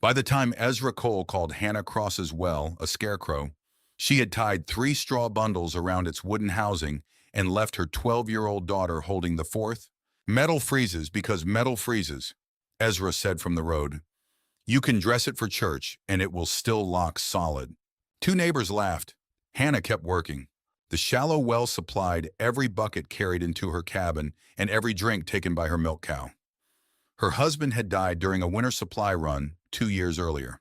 By the time Ezra Cole called Hannah Cross's well a scarecrow, she had tied 3 straw bundles around its wooden housing and left her 12-year-old daughter holding the fourth. Metal freezes because metal freezes, Ezra said from the road. You can dress it for church, and it will still lock solid. 2 neighbors laughed. Hannah kept working. The shallow well supplied every bucket carried into her cabin and every drink taken by her milk cow. Her husband had died during a winter supply run 2 years earlier.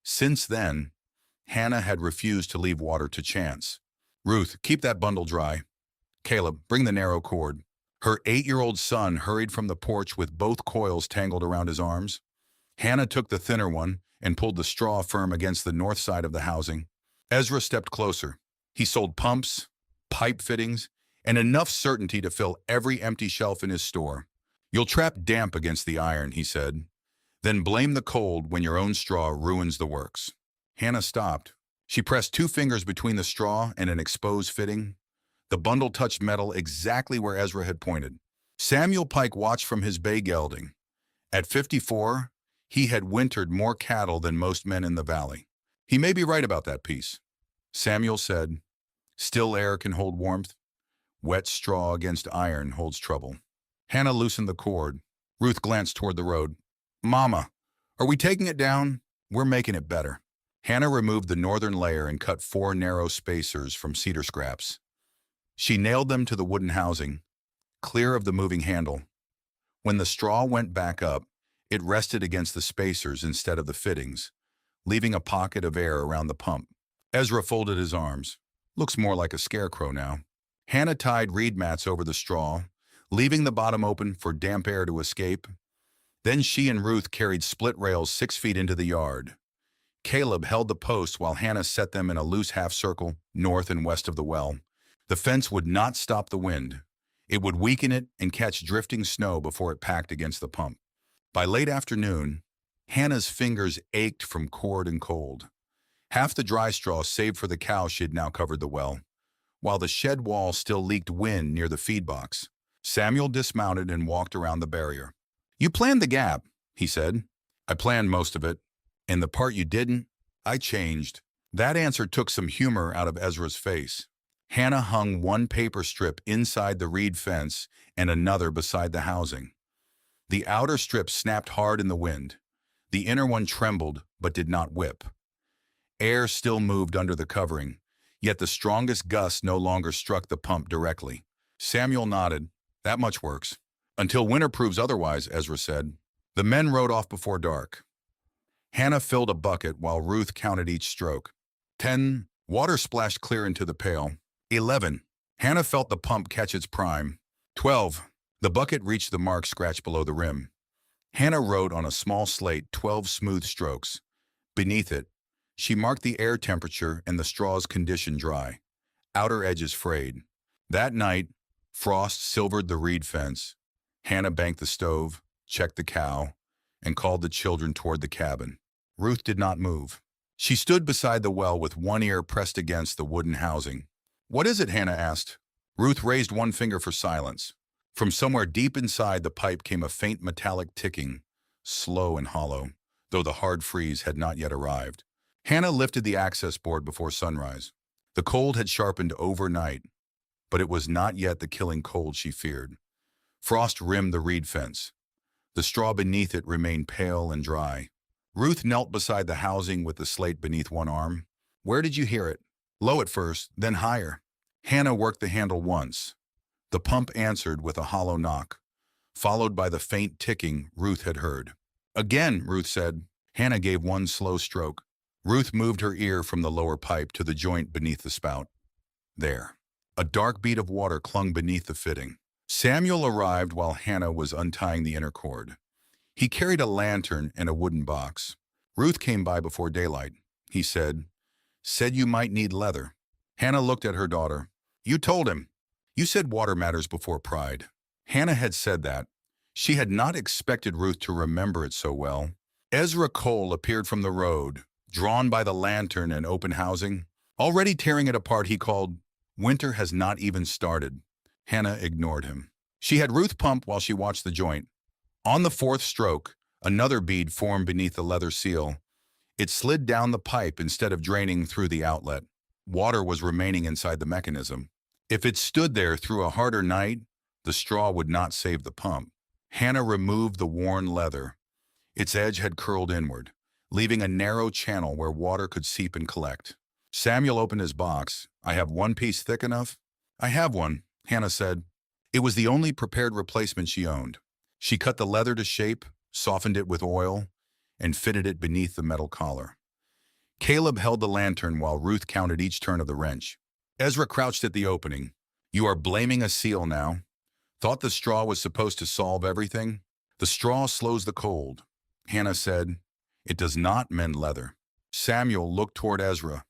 Since then, Hannah had refused to leave water to chance. Ruth, keep that bundle dry. Caleb, bring the narrow cord. Her 8-year-old son hurried from the porch with both coils tangled around his arms. Hannah took the thinner one and pulled the straw firm against the north side of the housing. Ezra stepped closer. He sold pumps, pipe fittings, and enough certainty to fill every empty shelf in his store. You'll trap damp against the iron, he said. Then blame the cold when your own straw ruins the works. Hannah stopped. She pressed 2 fingers between the straw and an exposed fitting. The bundle touched metal exactly where Ezra had pointed. Samuel Pike watched from his bay gelding. At 54, he had wintered more cattle than most men in the valley. He may be right about that piece. Samuel said, still air can hold warmth. Wet straw against iron holds trouble. Hannah loosened the cord. Ruth glanced toward the road. Mama, are we taking it down? We're making it better. Hannah removed the northern layer and cut 4 narrow spacers from cedar scraps. She nailed them to the wooden housing, clear of the moving handle. When the straw went back up, it rested against the spacers instead of the fittings, leaving a pocket of air around the pump. Ezra folded his arms. Looks more like a scarecrow now. Hannah tied reed mats over the straw, leaving the bottom open for damp air to escape. Then she and Ruth carried split rails 6 feet into the yard. Caleb held the posts while Hannah set them in a loose half-circle north and west of the well. The fence would not stop the wind. It would weaken it and catch drifting snow before it packed against the pump. By late afternoon, Hannah's fingers ached from cord and cold. Half the dry straw saved for the cow she had now covered the well, while the shed wall still leaked wind near the feed box. Samuel dismounted and walked around the barrier. You planned the gap, he said. I planned most of it, and the part you didn't, I changed. That answer took some humor out of Ezra's face. Hannah hung 1 paper strip inside the reed fence and another beside the housing. The outer strip snapped hard in the wind. The inner one trembled but did not whip. Air still moved under the covering, yet the strongest gust no longer struck the pump directly. Samuel nodded. That much works. Until winter proves otherwise, Ezra said. The men rode off before dark. Hannah filled a bucket while Ruth counted each stroke. 10. Water splashed clear into the pail. 11. Hannah felt the pump catch its prime. 12. The bucket reached the mark scratched below the rim. Hannah wrote on a small slate 12 smooth strokes. Beneath it, she marked the air temperature and the straw's condition dry. Outer edges frayed. That night, frost silvered the reed fence. Hannah banked the stove, checked the cow, and called the children toward the cabin. Ruth did not move. She stood beside the well with one ear pressed against the wooden housing. What is it? Hannah asked. Ruth raised one finger for silence. From somewhere deep inside the pipe came a faint metallic ticking, slow and hollow, though the hard freeze had not yet arrived. Hannah lifted the access board before sunrise. The cold had sharpened overnight, but it was not yet the killing cold she feared. Frost rimmed the reed fence. The straw beneath it remained pale and dry. Ruth knelt beside the housing with the slate beneath one arm. Where did you hear it? Low at first, then higher. Hannah worked the handle once. The pump answered with a hollow knock, followed by the faint ticking Ruth had heard. Again, Ruth said. Hannah gave one slow stroke. Ruth moved her ear from the lower pipe to the joint beneath the spout. There. A dark bead of water clung beneath the fitting. Samuel arrived while Hannah was untying the inner cord. He carried a lantern and a wooden box. Ruth came by before daylight. He said you might need leather. Hannah looked at her daughter. You told him. You said water matters before pride. Hannah had said that. She had not expected Ruth to remember it so well. Ezra Cole appeared from the road, drawn by the lantern and open housing. Already tearing it apart, he called, Winter has not even started. Hannah ignored him. She had Ruth pump while she watched the joint. On the 4th stroke, Another bead formed beneath the leather seal. It slid down the pipe instead of draining through the outlet. Water was remaining inside the mechanism. If it stood there through a harder night, the straw would not save the pump. Hannah removed the worn leather. Its edge had curled inward, leaving a narrow channel where water could seep and collect. Samuel opened his box. "I have one piece thick enough?" "I have one," Hannah said. It was the only prepared replacement she owned. She cut the leather to shape, softened it with oil, and fitted it beneath the metal collar. Caleb held the lantern while Ruth counted each turn of the wrench. Ezra crouched at the opening. "You are blaming a seal now. Thought the straw was supposed to solve everything?" "The straw slows the cold," Hannah said. "It does not mend leather." Samuel looked toward Ezra.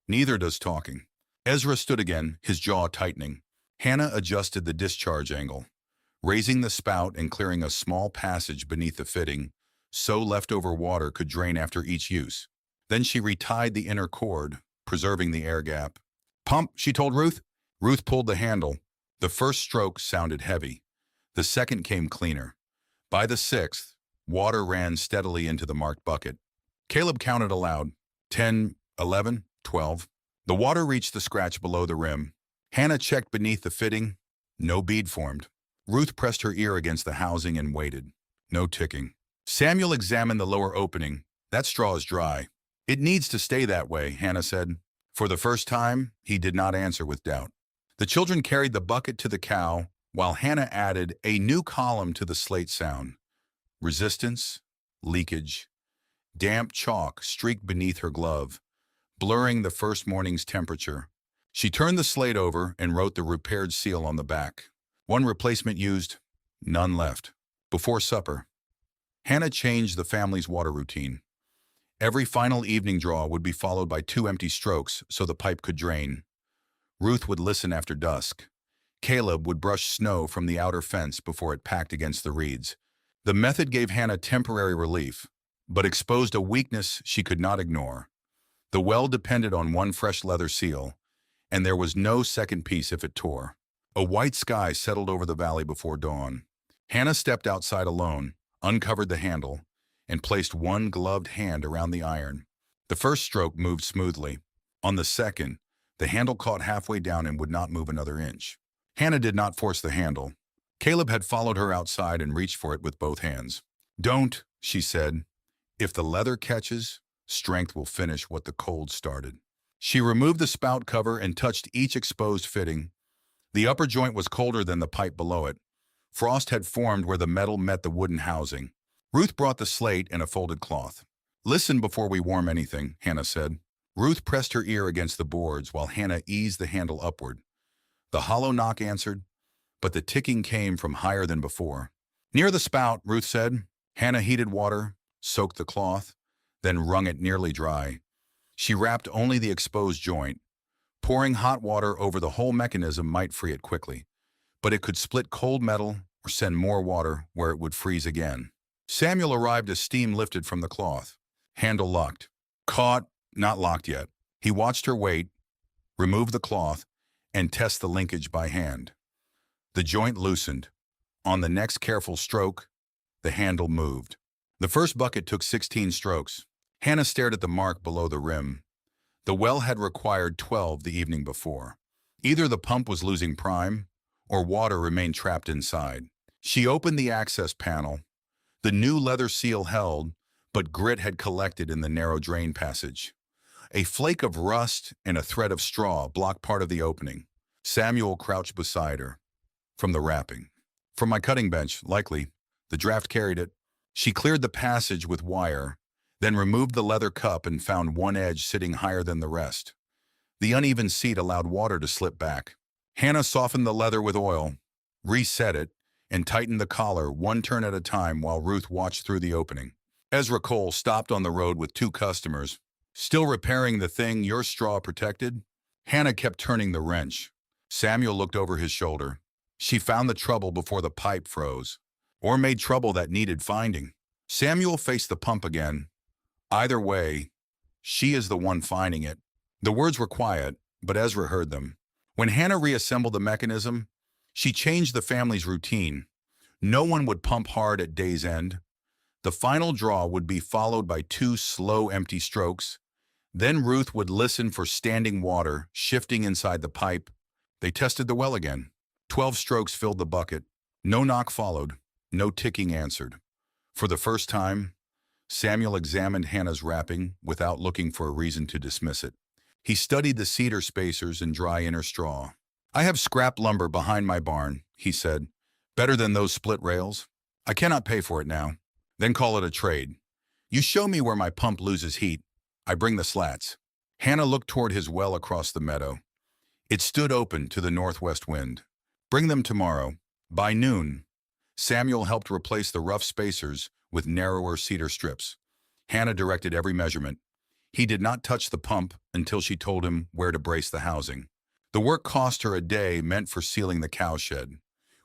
"Neither does talking." Ezra stood again, his jaw tightening. Hannah adjusted the discharge angle, raising the spout and clearing a small passage beneath the fitting, so leftover water could drain after each use. Then she retied the inner cord, preserving the air gap. "Pump," she told Ruth. Ruth pulled the handle. The first stroke sounded heavy. The second came cleaner. By the sixth, water ran steadily into the marked bucket. Caleb counted aloud. 10, 11, 12. The water reached the scratch below the rim. Hannah checked beneath the fitting. No bead formed. Ruth pressed her ear against the housing and waited. No ticking. Samuel examined the lower opening. "That straw is dry." "It needs to stay that way," Hannah said. For the first time, he did not answer with doubt. The children carried the bucket to the cow, while Hannah added a new column to the slate sound. Resistance, leakage. Damp chalk streaked beneath her glove, blurring the first morning's temperature. She turned the slate over and wrote the repaired seal on the back. One replacement used, none left. Before supper, Hannah changed the family's water routine. Every final evening draw would be followed by 2 empty strokes so the pipe could drain. Ruth would listen after dusk. Caleb would brush snow from the outer fence before it packed against the reeds. The method gave Hannah temporary relief, but exposed a weakness she could not ignore. The well depended on one fresh leather seal, and there was no second piece if it tore. A white sky settled over the valley before dawn. Hannah stepped outside alone, uncovered the handle, and placed one gloved hand around the iron. The first stroke moved smoothly. On the second, the handle caught halfway down and would not move another inch. Hannah did not force the handle. Caleb had followed her outside and reached for it with both hands. "Don't," she said. "If the leather catches, strength will finish what the cold started." She removed the spout cover and touched each exposed fitting. The upper joint was colder than the pipe below it. Frost had formed where the metal met the wooden housing. Ruth brought the slate and a folded cloth. "Listen before we warm anything," Hannah said. Ruth pressed her ear against the boards while Hannah eased the handle upward. The hollow knock answered, but the ticking came from higher than before. "Near the spout," Ruth said. Hannah heated water, soaked the cloth, then wrung it nearly dry. She wrapped only the exposed joint. Pouring hot water over the whole mechanism might free it quickly, but it could split cold metal or send more water where it would freeze again. Samuel arrived as steam lifted from the cloth. Handle locked. Caught, not locked yet. He watched her wait, remove the cloth, and test the linkage by hand. The joint loosened. On the next careful stroke, the handle moved. The first bucket took 16 strokes. Hannah stared at the mark below the rim. The well had required 12 the evening before. Either the pump was losing prime, or water remained trapped inside. She opened the access panel. The new leather seal held, but grit had collected in the narrow drain passage. A flake of rust and a thread of straw blocked part of the opening. Samuel crouched beside her. "From the wrapping." "From my cutting bench, likely. The draft carried it." She cleared the passage with wire, then removed the leather cup and found one edge sitting higher than the rest. The uneven seat allowed water to slip back. Hannah softened the leather with oil, reset it, and tightened the collar one turn at a time while Ruth watched through the opening. Ezra Cole stopped on the road with 2 customers. "Still repairing the thing your straw protected?" Hannah kept turning the wrench. Samuel looked over his shoulder. She found the trouble before the pipe froze, or made trouble that needed finding. Samuel faced the pump again. "Either way, she is the one finding it." The words were quiet, but Ezra heard them. When Hannah reassembled the mechanism, she changed the family's routine. No one would pump hard at day's end. The final draw would be followed by 2 slow, empty strokes. Then Ruth would listen for standing water shifting inside the pipe. They tested the well again. 12 strokes filled the bucket. No knock followed. No ticking answered. For the first time, Samuel examined Hannah's wrapping without looking for a reason to dismiss it. He studied the cedar spacers and dry inner straw. "I have scrap lumber behind my barn," he said. "Better than those split rails. I cannot pay for it now. Then call it a trade. You show me where my pump loses heat. I bring the slats." Hannah looked toward his well across the meadow. It stood open to the northwest wind. "Bring them tomorrow." By noon, Samuel helped replace the rough spacers with narrower cedar strips. Hannah directed every measurement. He did not touch the pump until she told him where to brace the housing. The work cost her a day meant for sealing the cowshed.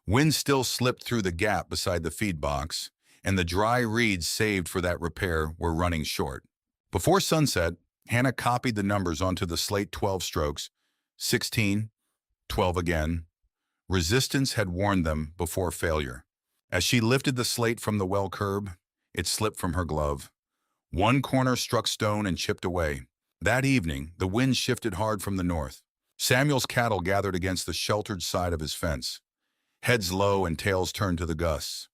Wind still slipped through the gap beside the feed box, and the dry reeds saved for that repair were running short. Before sunset, Hannah copied the numbers onto the slate 12 strokes, 16, 12 again. Resistance had warned them before failure. As she lifted the slate from the well curb, it slipped from her glove. One corner struck stone and chipped away. That evening, the wind shifted hard from the north. Samuel's cattle gathered against the sheltered side of his fence, heads low and tails turned to the gusts.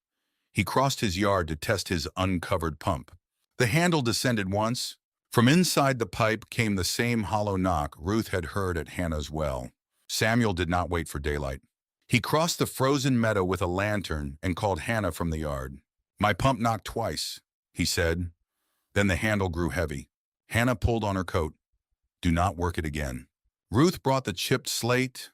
He crossed his yard to test his uncovered pump. The handle descended once. From inside the pipe came the same hollow knock Ruth had heard at Hannah's well. Samuel did not wait for daylight. He crossed the frozen meadow with a lantern and called Hannah from the yard. "My pump knocked twice," he said. Then the handle grew heavy. Hannah pulled on her coat. "Do not work it again." Ruth brought the chipped slate.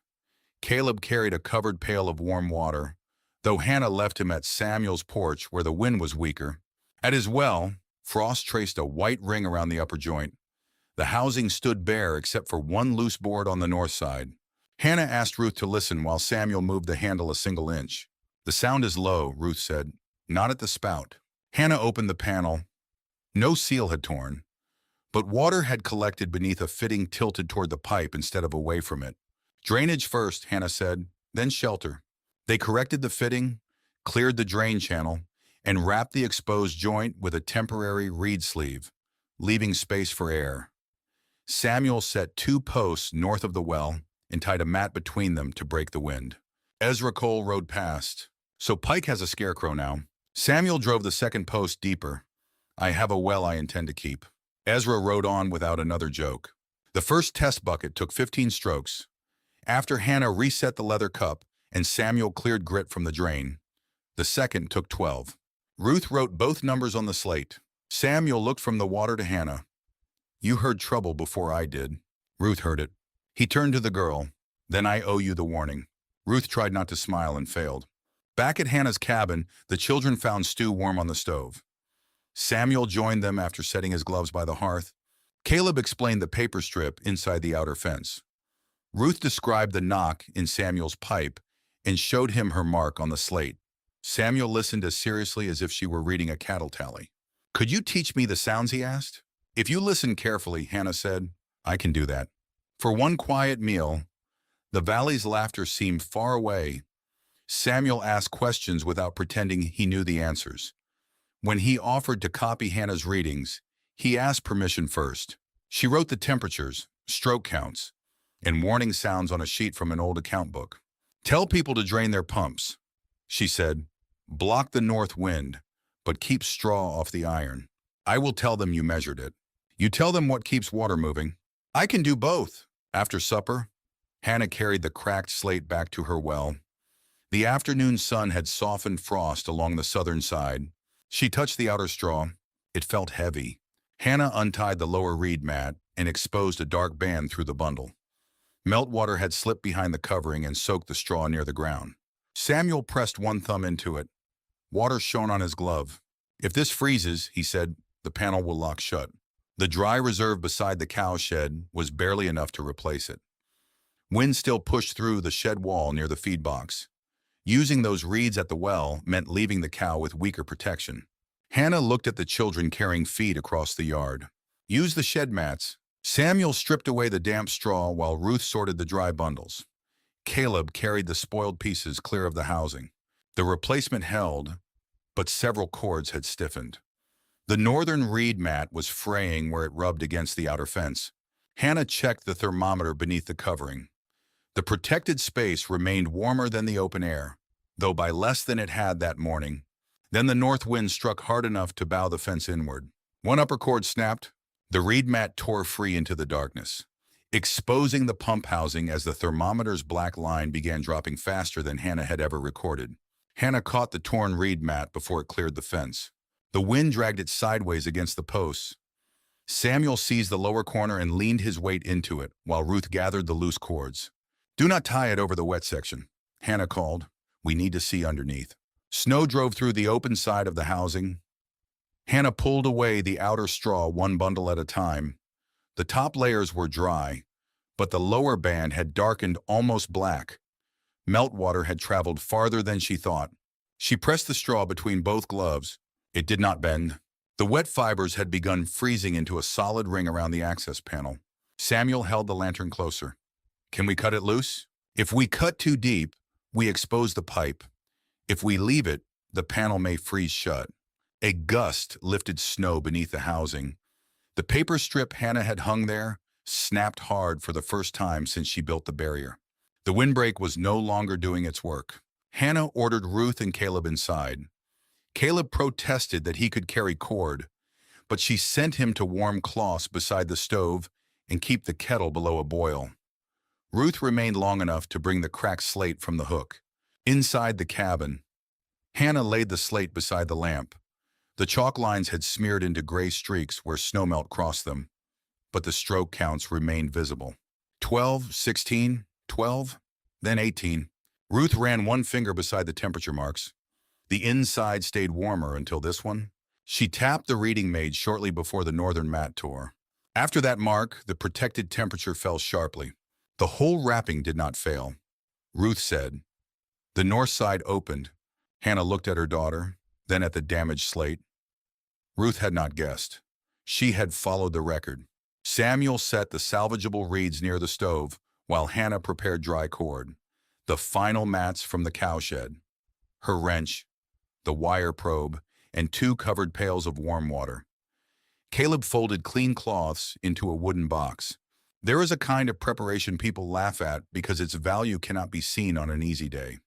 Caleb carried a covered pail of warm water, though Hannah left him at Samuel's porch where the wind was weaker. At his well, frost traced a white ring around the upper joint. The housing stood bare except for one loose board on the north side. Hannah asked Ruth to listen while Samuel moved the handle a single inch. "The sound is low," Ruth said, "not at the spout." Hannah opened the panel. No seal had torn, but water had collected beneath a fitting tilted toward the pipe instead of away from it. "Drainage first," Hannah said, "then shelter." They corrected the fitting, cleared the drain channel, and wrapped the exposed joint with a temporary reed sleeve, leaving space for air. Samuel set 2 posts north of the well and tied a mat between them to break the wind. Ezra Cole rode past. "So Pike has a scarecrow now." Samuel drove the second post deeper. "I have a well I intend to keep." Ezra rode on without another joke. The first test bucket took 15 strokes. After Hannah reset the leather cup and Samuel cleared grit from the drain, the second took 12. Ruth wrote both numbers on the slate. Samuel looked from the water to Hannah. "You heard trouble before I did." Ruth heard it. He turned to the girl. "Then I owe you the warning." Ruth tried not to smile and failed. Back at Hannah's cabin, the children found stew warm on the stove. Samuel joined them after setting his gloves by the hearth. Caleb explained the paper strip inside the outer fence. Ruth described the knock in Samuel's pipe and showed him her mark on the slate. Samuel listened as seriously as if she were reading a cattle tally. "Could you teach me the sounds?" he asked. "If you listen carefully," Hannah said. "I can do that." For one quiet meal, the valley's laughter seemed far away. Samuel asked questions without pretending he knew the answers. When he offered to copy Hannah's readings, he asked permission first. She wrote the temperatures, stroke counts, and warning sounds on a sheet from an old account book. "Tell people to drain their pumps," she said. "Block the north wind, but keep straw off the iron. I will tell them you measured it. You tell them what keeps water moving." "I can do both." After supper, Hannah carried the cracked slate back to her well. The afternoon sun had softened frost along the southern side. She touched the outer straw. It felt heavy. Hannah untied the lower reed mat and exposed a dark band through the bundle. Meltwater had slipped behind the covering and soaked the straw near the ground. Samuel pressed one thumb into it. Water shone on his glove. "If this freezes," he said, "the panel will lock shut." The dry reserve beside the cow shed was barely enough to replace it. Wind still pushed through the shed wall near the feed box. Using those reeds at the well meant leaving the cow with weaker protection. Hannah looked at the children carrying feed across the yard. "Use the shed mats." Samuel stripped away the damp straw while Ruth sorted the dry bundles. Caleb carried the spoiled pieces clear of the housing. The replacement held, but several cords had stiffened. The northern reed mat was fraying where it rubbed against the outer fence. Hannah checked the thermometer beneath the covering. The protected space remained warmer than the open air, though by less than it had that morning. Then the north wind struck hard enough to bow the fence inward. One upper cord snapped. The reed mat tore free into the darkness, exposing the pump housing as the thermometer's black line began dropping faster than Hannah had ever recorded. Hannah caught the torn reed mat before it cleared the fence. The wind dragged it sideways against the posts. Samuel seized the lower corner and leaned his weight into it, while Ruth gathered the loose cords. "Do not tie it over the wet section," Hannah called. "We need to see underneath." Snow drove through the open side of the housing. Hannah pulled away the outer straw one bundle at a time. The top layers were dry, but the lower band had darkened almost black. Meltwater had traveled farther than she thought. She pressed the straw between both gloves. It did not bend. The wet fibers had begun freezing into a solid ring around the access panel. Samuel held the lantern closer. "Can we cut it loose? If we cut too deep, we expose the pipe. If we leave it, the panel may freeze shut." A gust lifted snow beneath the housing. The paper strip Hannah had hung there snapped hard for the first time since she built the barrier. The windbreak was no longer doing its work. Hannah ordered Ruth and Caleb inside. Caleb protested that he could carry cord, but she sent him to warm cloths beside the stove and keep the kettle below a boil. Ruth remained long enough to bring the cracked slate from the hook. Inside the cabin, Hannah laid the slate beside the lamp. The chalk lines had smeared into gray streaks where snowmelt crossed them, but the stroke counts remained visible. 12, 16, 12, then 18. Ruth ran one finger beside the temperature marks. The inside stayed warmer until this one. She tapped the reading maid shortly before the northern mat tore. After that mark, the protected temperature fell sharply. The whole wrapping did not fail. Ruth said. The north side opened. Hannah looked at her daughter, then at the damaged slate. Ruth had not guessed. She had followed the record. Samuel set the salvageable reeds near the stove, while Hannah prepared dry cord. The final mats from the cowshed. Her wrench, the wire probe, and 2 covered pails of warm water. Caleb folded clean cloths into a wooden box. There is a kind of preparation people laugh at because its value cannot be seen on an easy day.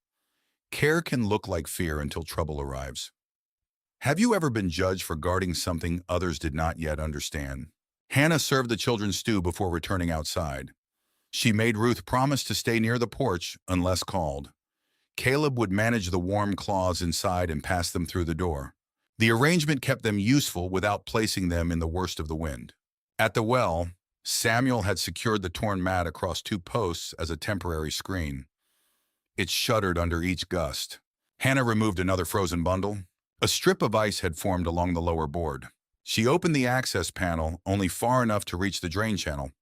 Care can look like fear until trouble arrives. Have you ever been judged for guarding something others did not yet understand? Hannah served the children stew before returning outside. She made Ruth promise to stay near the porch unless called. Caleb would manage the warm cloths inside and pass them through the door. The arrangement kept them useful without placing them in the worst of the wind. At the well, Samuel had secured the torn mat across 2 posts as a temporary screen. It shuddered under each gust. Hannah removed another frozen bundle. A strip of ice had formed along the lower board. She opened the access panel only far enough to reach the drain channel.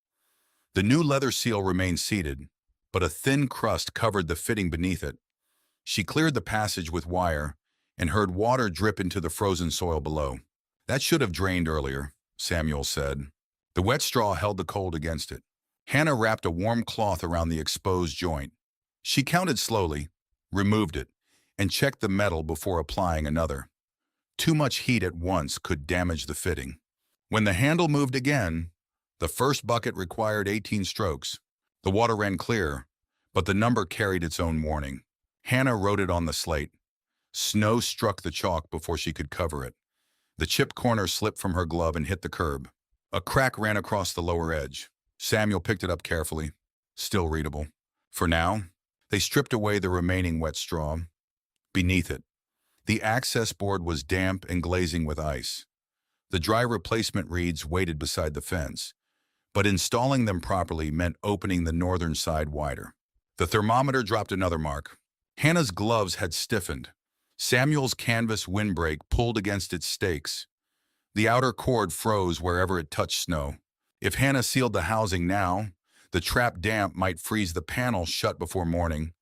The new leather seal remained seated, but a thin crust covered the fitting beneath it. She cleared the passage with wire and heard water drip into the frozen soil below. "That should have drained earlier," Samuel said. The wet straw held the cold against it. Hannah wrapped a warm cloth around the exposed joint. She counted slowly, removed it, and checked the metal before applying another. Too much heat at once could damage the fitting. When the handle moved again, the first bucket required 18 strokes. The water ran clear, but the number carried its own warning. Hannah wrote it on the slate. Snow struck the chalk before she could cover it. The chipped corner slipped from her glove and hit the curb. A crack ran across the lower edge. Samuel picked it up carefully, still readable. For now, they stripped away the remaining wet straw. Beneath it, the access board was damp and glazing with ice. The dry replacement reeds waited beside the fence, but installing them properly meant opening the northern side wider. The thermometer dropped another mark. Hannah's gloves had stiffened. Samuel's canvas windbreak pulled against its stakes. The outer cord froze wherever it touched snow. If Hannah sealed the housing now, the trapped damp might freeze the panel shut before morning.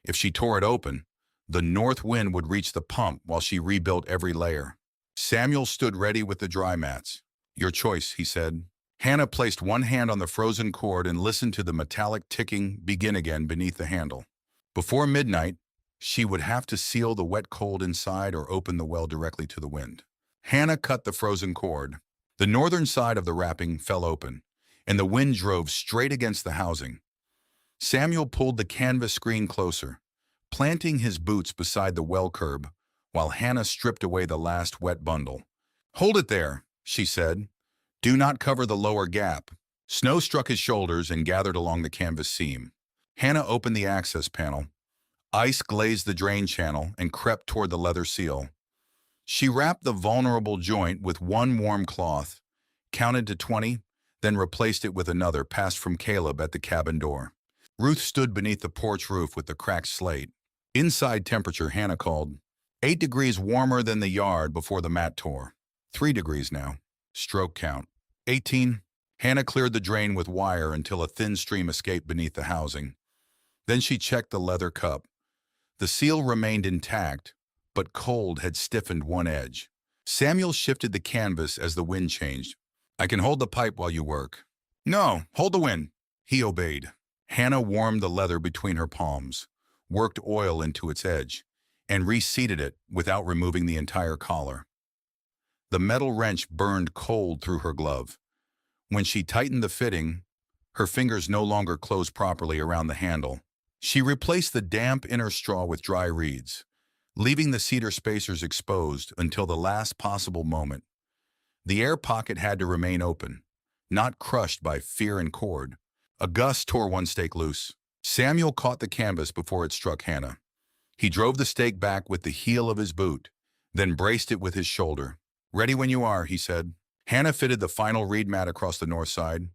If she tore it open, the north wind would reach the pump while she rebuilt every layer. Samuel stood ready with the dry mats. "Your choice," he said. Hannah placed one hand on the frozen cord and listened to the metallic ticking begin again beneath the handle. Before midnight, She would have to seal the wet cold inside or open the well directly to the wind. Hannah cut the frozen cord. The northern side of the wrapping fell open, and the wind drove straight against the housing. Samuel pulled the canvas screen closer, planting his boots beside the well curb, while Hannah stripped away the last wet bundle. "Hold it there," she said. "Do not cover the lower gap." Snow struck his shoulders and gathered along the canvas seam. Hannah opened the access panel. Ice glazed the drain channel and crept toward the leather seal. She wrapped the vulnerable joint with one warm cloth, counted to 20, then replaced it with another passed from Caleb at the cabin door. Ruth stood beneath the porch roof with the cracked slate. Inside temperature, Hannah called. 8 degrees warmer than the yard before the mat tore. 3 degrees now. Stroke count. 18. Hannah cleared the drain with wire until a thin stream escaped beneath the housing. Then she checked the leather cup. The seal remained intact, but cold had stiffened one edge. Samuel shifted the canvas as the wind changed. "I can hold the pipe while you work." "No, hold the wind." He obeyed. Hannah warmed the leather between her palms, worked oil into its edge, and reseated it without removing the entire collar. The metal wrench burned cold through her glove. When she tightened the fitting, her fingers no longer closed properly around the handle. She replaced the damp inner straw with dry reeds, leaving the cedar spacers exposed until the last possible moment. The air pocket had to remain open, not crushed by fear and cord. A gust tore one stake loose. Samuel caught the canvas before it struck Hannah. He drove the stake back with the heel of his boot, then braced it with his shoulder. "Ready when you are," he said. Hannah fitted the final reed mat across the north side.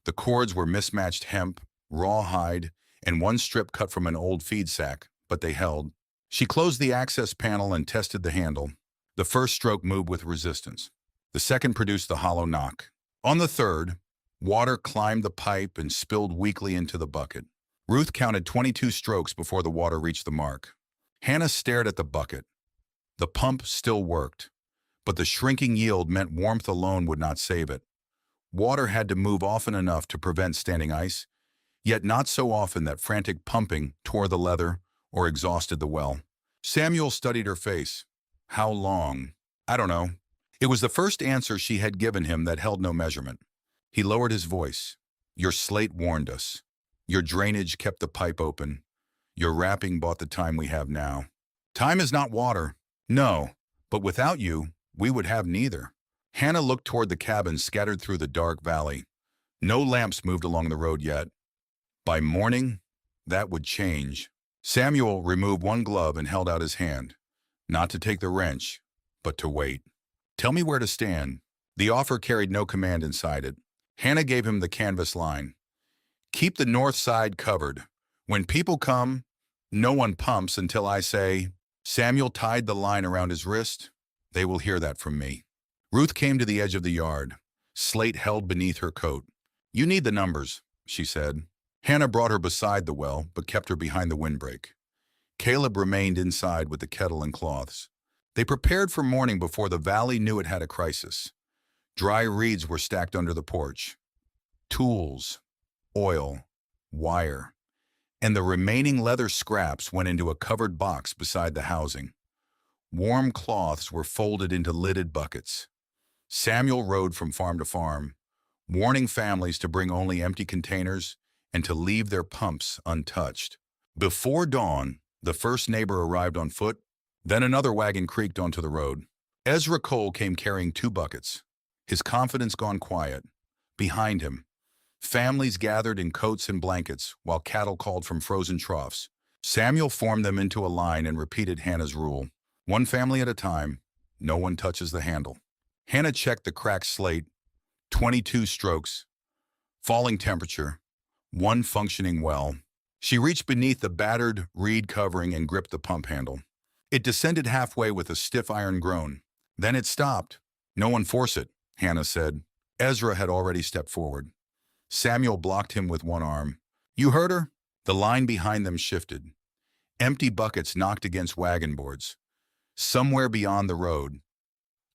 The cords were mismatched hemp, raw hide, and one strip cut from an old feed sack, but they held. She closed the access panel and tested the handle. The first stroke moved with resistance. The second produced the hollow knock. On the third, water climbed the pipe and spilled weakly into the bucket. Ruth counted 22 strokes before the water reached the mark. Hannah stared at the bucket. The pump still worked, but the shrinking yield meant warmth alone would not save it. Water had to move often enough to prevent standing ice, yet not so often that frantic pumping tore the leather or exhausted the well. Samuel studied her face. "How long?" "I don't know." It was the first answer she had given him that held no measurement. He lowered his voice. "Your slate warned us. Your drainage kept the pipe open. Your wrapping bought the time we have now. Time is not water." "No, but without you, we would have neither." Hannah looked toward the cabins scattered through the dark valley. No lamps moved along the road yet. By morning, that would change. Samuel removed one glove and held out his hand, not to take the wrench, but to wait. "Tell me where to stand." The offer carried no command inside it. Hannah gave him the canvas line. "Keep the north side covered. When people come, no one pumps until I say." Samuel tied the line around his wrist. "They will hear that from me." Ruth came to the edge of the yard, slate held beneath her coat. "You need the numbers," she said. Hannah brought her beside the well, but kept her behind the windbreak. Caleb remained inside with the kettle and cloths. They prepared for morning before the valley knew it had a crisis. Dry reeds were stacked under the porch. Tools, oil, wire, and the remaining leather scraps went into a covered box beside the housing. Warm cloths were folded into lidded buckets. Samuel rode from farm to farm, warning families to bring only empty containers and to leave their pumps untouched. Before dawn, the first neighbor arrived on foot, then another wagon creaked onto the road. Ezra Cole came carrying 2 buckets, his confidence gone quiet. Behind him, families gathered in coats and blankets while cattle called from frozen troughs. Samuel formed them into a line and repeated Hannah's rule. One family at a time, no one touches the handle. Hannah checked the cracked slate, 22 strokes, falling temperature, one functioning well. She reached beneath the battered reed covering and gripped the pump handle. It descended halfway with a stiff iron groan. Then it stopped. "No one force it," Hannah said. Ezra had already stepped forward. Samuel blocked him with one arm. "You heard her?" The line behind them shifted. Empty buckets knocked against wagon boards. Somewhere beyond the road,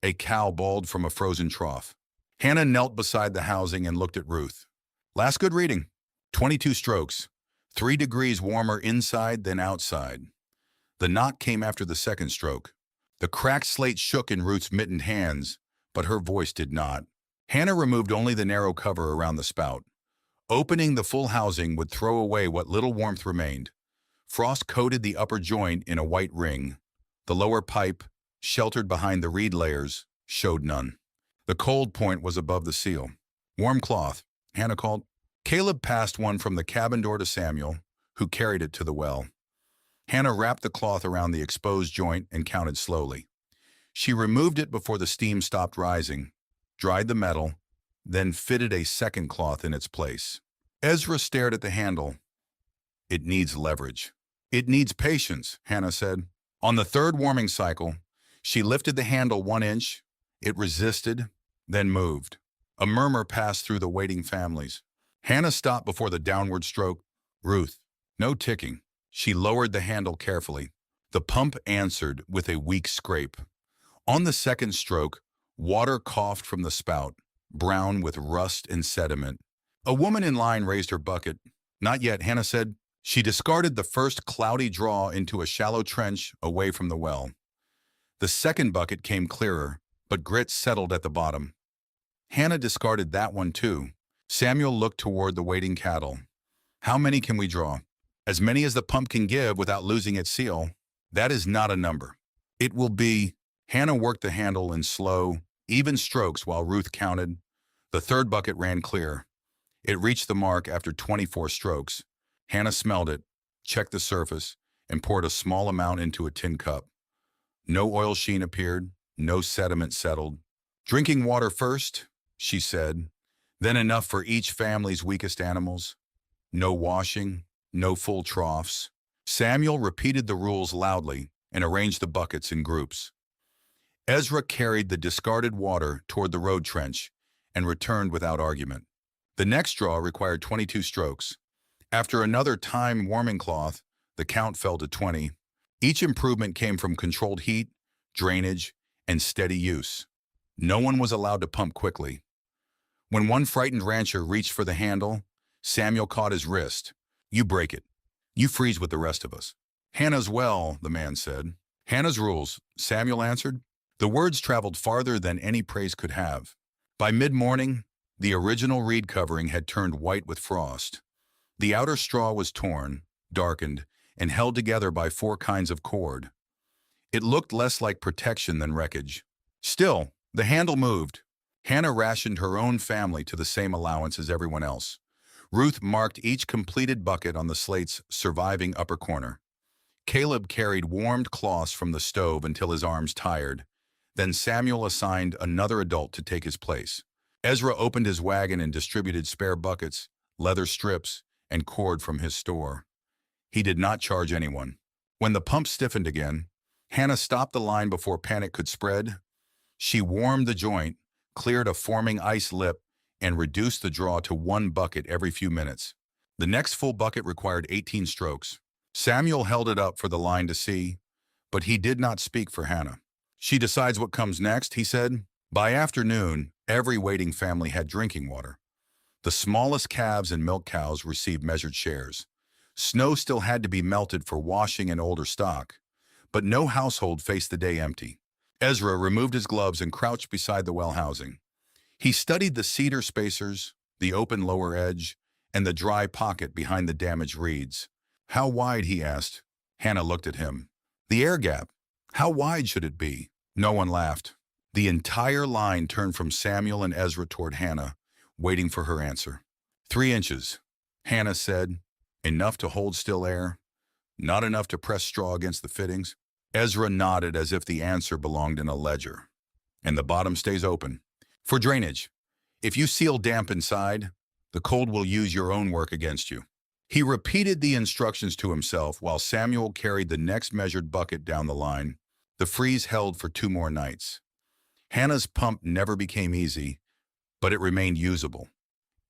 a cow bawled from a frozen trough. Hannah knelt beside the housing and looked at Ruth. "Last good reading. 22 strokes. 3 degrees warmer inside than outside." The knock came after the second stroke. The cracked slate shook in Ruth's mittened hands, but her voice did not. Hannah removed only the narrow cover around the spout. Opening the full housing would throw away what little warmth remained. Frost coated the upper joint in a white ring. The lower pipe, sheltered behind the reed layers, showed none. The cold point was above the seal. "Warm cloth," Hannah called. Caleb passed one from the cabin door to Samuel, who carried it to the well. Hannah wrapped the cloth around the exposed joint and counted slowly. She removed it before the steam stopped rising, dried the metal, then fitted a second cloth in its place. Ezra stared at the handle. "It needs leverage." "It needs patience," Hannah said. On the third warming cycle, she lifted the handle 1 inch. It resisted, then moved. A murmur passed through the waiting families. Hannah stopped before the downward stroke. "Ruth, no ticking." She lowered the handle carefully. The pump answered with a weak scrape. On the second stroke, water coughed from the spout, brown with rust and sediment. A woman in line raised her bucket. "Not yet," Hannah said. She discarded the first cloudy draw into a shallow trench away from the well. The second bucket came clearer, but grit settled at the bottom. Hannah discarded that one too. Samuel looked toward the waiting cattle. "How many can we draw?" "As many as the pump can give without losing its seal." "That is not a number." "It will be." Hannah worked the handle in slow, even strokes while Ruth counted. The third bucket ran clear. It reached the mark after 24 strokes. Hannah smelled it, checked the surface, and poured a small amount into a tin cup. No oil sheen appeared, no sediment settled. "Drinking water first," she said, "then enough for each family's weakest animals. No washing, no full troughs." Samuel repeated the rules loudly and arranged the buckets in groups. Ezra carried the discarded water toward the road trench and returned without argument. The next draw required 22 strokes. After another time warming cloth, the count fell to 20. Each improvement came from controlled heat, drainage, and steady use. No one was allowed to pump quickly. When one frightened rancher reached for the handle, Samuel caught his wrist. "You break it. You freeze with the rest of us." "Hannah's well," the man said. "Hannah's rules," Samuel answered. The words traveled farther than any praise could have. By mid-morning, the original reed covering had turned white with frost. The outer straw was torn, darkened, and held together by 4 kinds of cord. It looked less like protection than wreckage. Still, the handle moved. Hannah rationed her own family to the same allowance as everyone else. Ruth marked each completed bucket on the slate's surviving upper corner. Caleb carried warmed cloths from the stove until his arms tired. Then Samuel assigned another adult to take his place. Ezra opened his wagon and distributed spare buckets, leather strips, and cord from his store. He did not charge anyone. When the pump stiffened again, Hannah stopped the line before panic could spread. She warmed the joint, cleared a forming ice lip, and reduced the draw to 1 bucket every few minutes. The next full bucket required 18 strokes. Samuel held it up for the line to see, but he did not speak for Hannah. "She decides what comes next," he said. By afternoon, every waiting family had drinking water. The smallest calves and milk cows received measured shares. Snow still had to be melted for washing and older stock, but no household faced the day empty. Ezra removed his gloves and crouched beside the well housing. He studied the cedar spacers, the open lower edge, and the dry pocket behind the damaged reeds. "How wide?" he asked. Hannah looked at him. "The air gap. How wide should it be?" No one laughed. The entire line turned from Samuel and Ezra toward Hannah, waiting for her answer. 3 inches, Hannah said. "Enough to hold still air? Not enough to press straw against the fittings?" Ezra nodded as if the answer belonged in a ledger. "And the bottom stays open. For drainage. If you seal damp inside, the cold will use your own work against you." He repeated the instructions to himself while Samuel carried the next measured bucket down the line. The freeze held for 2 more nights. Hannah's pump never became easy, but it remained usable.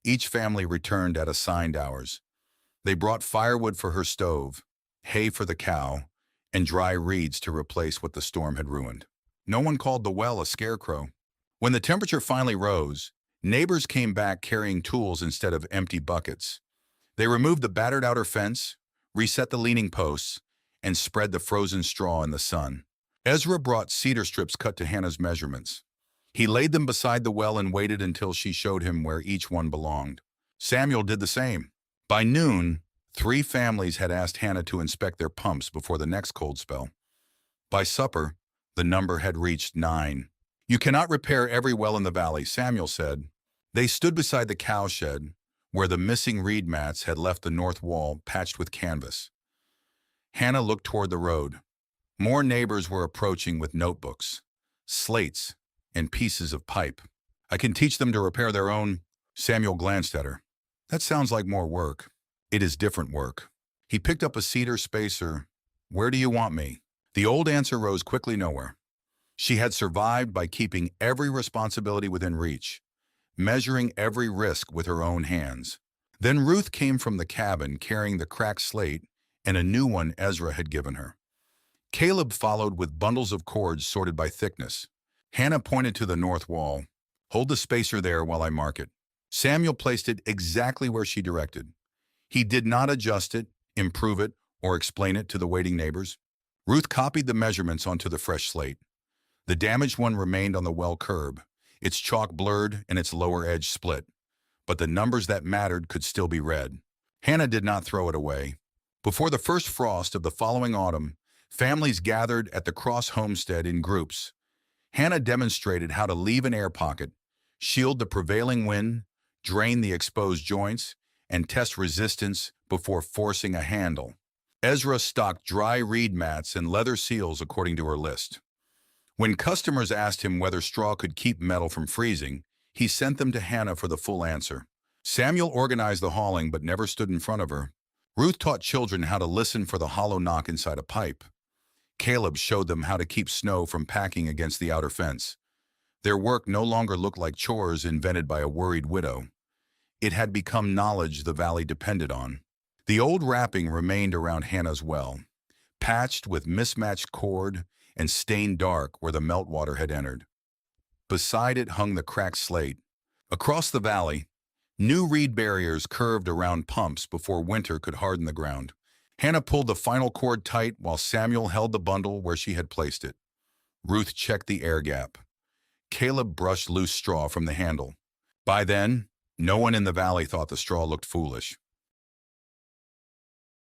Each family returned at assigned hours. They brought firewood for her stove, hay for the cow, and dry reeds to replace what the storm had ruined. No one called the well a scarecrow. When the temperature finally rose, neighbors came back carrying tools instead of empty buckets. They removed the battered outer fence, reset the leaning posts, and spread the frozen straw in the sun. Ezra brought cedar strips cut to Hannah's measurements. He laid them beside the well and waited until she showed him where each one belonged. Samuel did the same. By noon, 3 families had asked Hannah to inspect their pumps before the next cold spell. By supper, the number had reached 9. "You cannot repair every well in the valley," Samuel said. They stood beside the cowshed, where the missing reed mats had left the north wall patched with canvas. Hannah looked toward the road. More neighbors were approaching with notebooks, slates, and pieces of pipe. "I can teach them to repair their own." Samuel glanced at her. "That sounds like more work." "It is different work." He picked up a cedar spacer. "Where do you want me?" The old answer rose quickly: nowhere. She had survived by keeping every responsibility within reach, measuring every risk with her own hands. Then Ruth came from the cabin carrying the cracked slate and a new one Ezra had given her. Caleb followed with bundles of cords sorted by thickness. Hannah pointed to the north wall. "Hold the spacer there while I mark it." Samuel placed it exactly where she directed. He did not adjust it, improve it, or explain it to the waiting neighbors. Ruth copied the measurements onto the fresh slate. The damaged one remained on the well curb, its chalk blurred and its lower edge split, but the numbers that mattered could still be read. Hannah did not throw it away. Before the first frost of the following autumn, families gathered at the Cross homestead in groups. Hannah demonstrated how to leave an air pocket, shield the prevailing wind, drain the exposed joints, and test resistance before forcing a handle. Ezra stocked dry reed mats and leather seals according to her list. When customers asked him whether straw could keep metal from freezing, he sent them to Hannah for the full answer. Samuel organized the hauling but never stood in front of her. Ruth taught children how to listen for the hollow knock inside a pipe. Caleb showed them how to keep snow from packing against the outer fence. Their work no longer looked like chores invented by a worried widow. It had become knowledge the valley depended on. The old wrapping remained around Hannah's well, patched with mismatched cord and stained dark where the meltwater had entered. Beside it hung the cracked slate. Across the valley, new reed barriers curved around pumps before winter could harden the ground. Hannah pulled the final cord tight while Samuel held the bundle where she had placed it. Ruth checked the air gap. Caleb brushed loose straw from the handle. By then, no one in the valley thought the straw looked foolish.